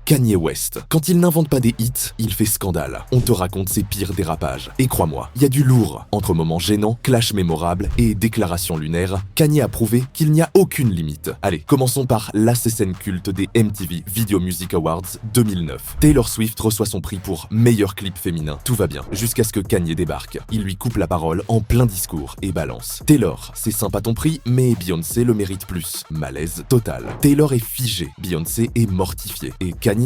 Kanye West. Quand il n'invente pas des hits, il fait scandale. On te raconte ses pires dérapages. Et crois-moi, il y a du lourd. Entre moments gênants, clashs mémorables et déclarations lunaires, Kanye a prouvé qu'il n'y a aucune limite. Allez, commençons par scène culte des MTV Video Music Awards 2009. Taylor Swift reçoit son prix pour meilleur clip féminin. Tout va bien, jusqu'à ce que Kanye débarque. Il lui coupe la parole en plein discours et balance. Taylor, c'est sympa ton prix, mais Beyoncé le mérite plus. Malaise total. Taylor est figée, Beyoncé est mortifiée. Et Kanye,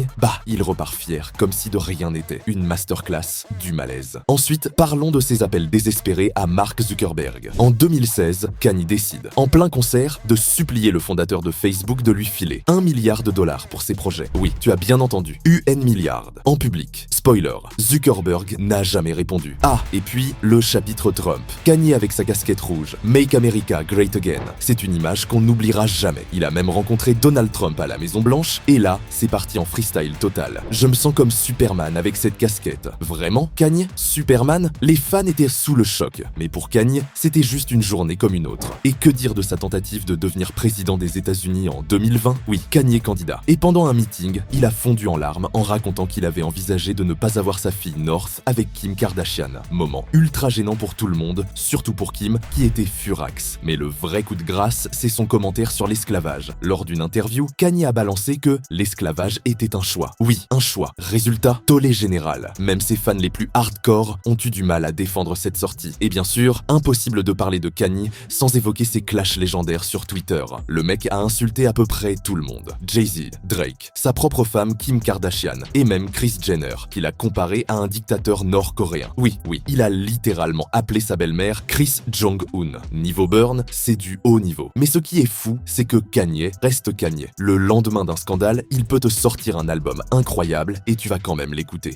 il repart fier, comme si de rien n'était. Une masterclass du malaise. Ensuite, parlons de ses appels désespérés à Mark Zuckerberg. En 2016, Kanye décide, en plein concert, de supplier le fondateur de Facebook de lui filer $1 milliard pour ses projets. Oui, tu as bien entendu, UN milliards. En public. Spoiler, Zuckerberg n'a jamais répondu. Ah, et puis, le chapitre Trump. Kanye avec sa casquette rouge. Make America Great Again. C'est une image qu'on n'oubliera jamais. Il a même rencontré Donald Trump à la Maison Blanche, et là, c'est parti en freestyle total. Je me sens comme Superman avec cette casquette. Vraiment, Kanye? Superman? Les fans étaient sous le choc. Mais pour Kanye, c'était juste une journée comme une autre. Et que dire de sa tentative de devenir président des États-Unis en 2020? Oui, Kanye candidat. Et pendant un meeting, il a fondu en larmes en racontant qu'il avait envisagé de ne pas avoir sa fille North avec Kim Kardashian. Moment ultra gênant pour tout le monde, surtout pour Kim, qui était furax. Mais le vrai coup de grâce, c'est son commentaire sur l'esclavage. Lors d'une interview, Kanye a balancé que l'esclavage était un choix. Oui, un choix. Résultat, tollé général. Même ses fans les plus hardcore ont eu du mal à défendre cette sortie. Et bien sûr, impossible de parler de Kanye sans évoquer ses clashs légendaires sur Twitter. Le mec a insulté à peu près tout le monde. Jay-Z, Drake, sa propre femme Kim Kardashian et même Kris Jenner, qu'il a comparé à un dictateur nord-coréen. Oui, il a littéralement appelé sa belle-mère Kris Jong-un. Niveau burn, c'est du haut niveau. Mais ce qui est fou, c'est que Kanye reste Kanye. Le lendemain d'un scandale, il peut te sortir un album incroyable et tu vas quand même l'écouter.